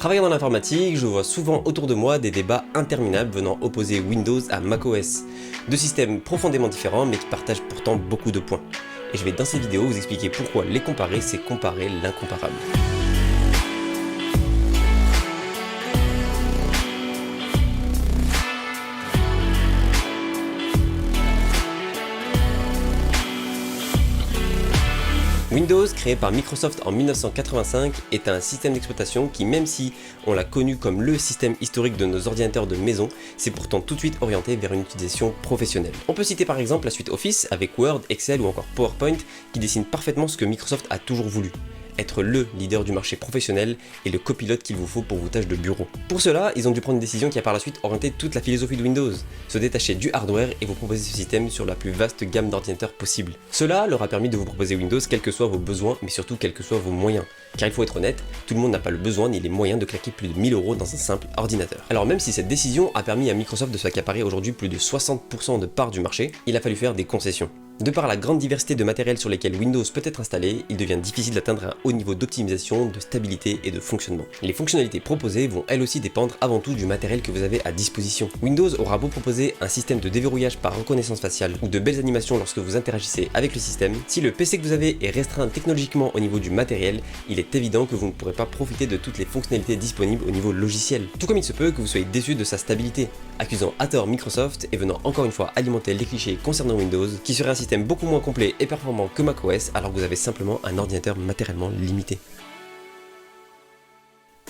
Travaillant dans l'informatique, je vois souvent autour de moi des débats interminables venant opposer Windows à macOS. Deux systèmes profondément différents mais qui partagent pourtant beaucoup de points. Et je vais dans cette vidéo vous expliquer pourquoi les comparer, c'est comparer l'incomparable. Windows, créé par Microsoft en 1985, est un système d'exploitation qui, même si on l'a connu comme le système historique de nos ordinateurs de maison, s'est pourtant tout de suite orienté vers une utilisation professionnelle. On peut citer par exemple la suite Office avec Word, Excel ou encore PowerPoint qui dessinent parfaitement ce que Microsoft a toujours voulu. Être le leader du marché professionnel et le copilote qu'il vous faut pour vos tâches de bureau. Pour cela, ils ont dû prendre une décision qui a par la suite orienté toute la philosophie de Windows, se détacher du hardware et vous proposer ce système sur la plus vaste gamme d'ordinateurs possible. Cela leur a permis de vous proposer Windows quels que soient vos besoins, mais surtout quels que soient vos moyens. Car il faut être honnête, tout le monde n'a pas le besoin ni les moyens de claquer plus de 1000 € dans un simple ordinateur. Alors même si cette décision a permis à Microsoft de s'accaparer aujourd'hui plus de 60% de parts du marché, il a fallu faire des concessions. De par la grande diversité de matériels sur lesquels Windows peut être installé, il devient difficile d'atteindre un haut niveau d'optimisation, de stabilité et de fonctionnement. Les fonctionnalités proposées vont elles aussi dépendre avant tout du matériel que vous avez à disposition. Windows aura beau proposer un système de déverrouillage par reconnaissance faciale ou de belles animations lorsque vous interagissez avec le système, si le PC que vous avez est restreint technologiquement au niveau du matériel, il est évident que vous ne pourrez pas profiter de toutes les fonctionnalités disponibles au niveau logiciel. Tout comme il se peut que vous soyez déçu de sa stabilité, accusant à tort Microsoft et venant encore une fois alimenter les clichés concernant Windows, qui serait un système beaucoup moins complet et performant que macOS alors que vous avez simplement un ordinateur matériellement limité.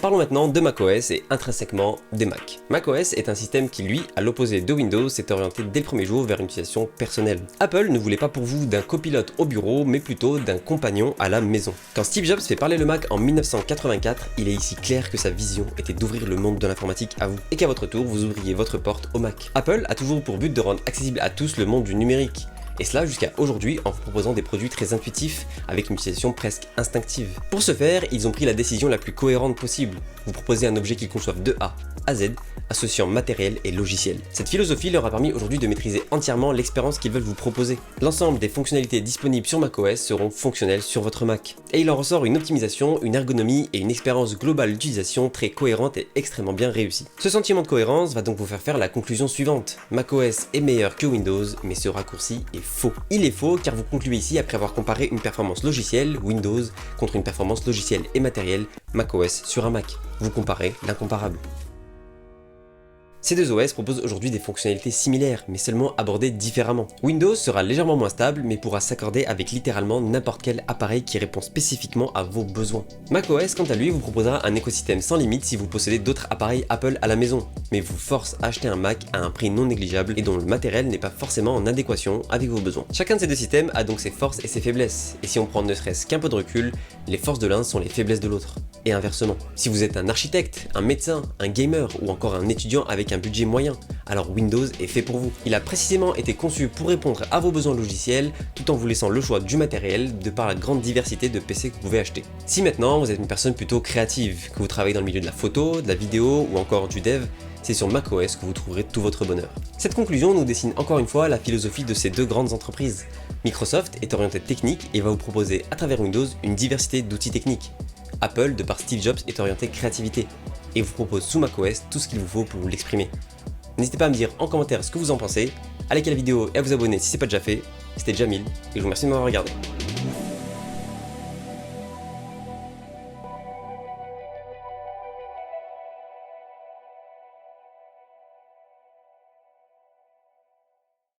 Parlons maintenant de macOS et intrinsèquement des Mac. macOS est un système qui, lui, à l'opposé de Windows, s'est orienté dès le premier jour vers une utilisation personnelle. Apple ne voulait pas pour vous d'un copilote au bureau, mais plutôt d'un compagnon à la maison. Quand Steve Jobs fait parler le Mac en 1984, il est ici clair que sa vision était d'ouvrir le monde de l'informatique à vous, et qu'à votre tour, vous ouvriez votre porte au Mac. Apple a toujours pour but de rendre accessible à tous le monde du numérique. Et cela jusqu'à aujourd'hui en vous proposant des produits très intuitifs, avec une utilisation presque instinctive. Pour ce faire, ils ont pris la décision la plus cohérente possible, vous proposer un objet qu'ils conçoivent de A à Z, associant matériel et logiciel. Cette philosophie leur a permis aujourd'hui de maîtriser entièrement l'expérience qu'ils veulent vous proposer. L'ensemble des fonctionnalités disponibles sur macOS seront fonctionnelles sur votre Mac. Et il en ressort une optimisation, une ergonomie et une expérience globale d'utilisation très cohérente et extrêmement bien réussie. Ce sentiment de cohérence va donc vous faire la conclusion suivante. macOS est meilleur que Windows, mais ce raccourci est faux. Il est faux car vous concluez ici après avoir comparé une performance logicielle, Windows, contre une performance logicielle et matérielle, macOS sur un Mac. Vous comparez l'incomparable. Ces deux OS proposent aujourd'hui des fonctionnalités similaires, mais seulement abordées différemment. Windows sera légèrement moins stable, mais pourra s'accorder avec littéralement n'importe quel appareil qui répond spécifiquement à vos besoins. macOS, quant à lui, vous proposera un écosystème sans limite si vous possédez d'autres appareils Apple à la maison, mais vous force à acheter un Mac à un prix non négligeable et dont le matériel n'est pas forcément en adéquation avec vos besoins. Chacun de ces deux systèmes a donc ses forces et ses faiblesses, et si on prend ne serait-ce qu'un peu de recul, les forces de l'un sont les faiblesses de l'autre. Et inversement. Si vous êtes un architecte, un médecin, un gamer ou encore un étudiant avec un budget moyen, alors Windows est fait pour vous. Il a précisément été conçu pour répondre à vos besoins logiciels tout en vous laissant le choix du matériel de par la grande diversité de PC que vous pouvez acheter. Si maintenant vous êtes une personne plutôt créative, que vous travaillez dans le milieu de la photo, de la vidéo ou encore du dev, c'est sur macOS que vous trouverez tout votre bonheur. Cette conclusion nous dessine encore une fois la philosophie de ces deux grandes entreprises. Microsoft est orienté technique et va vous proposer à travers Windows une diversité d'outils techniques. Apple, de par Steve Jobs, est orienté créativité et vous propose sous macOS tout ce qu'il vous faut pour vous l'exprimer. N'hésitez pas à me dire en commentaire ce que vous en pensez, à liker la vidéo et à vous abonner si ce n'est pas déjà fait. C'était Jamil et je vous remercie de m'avoir regardé.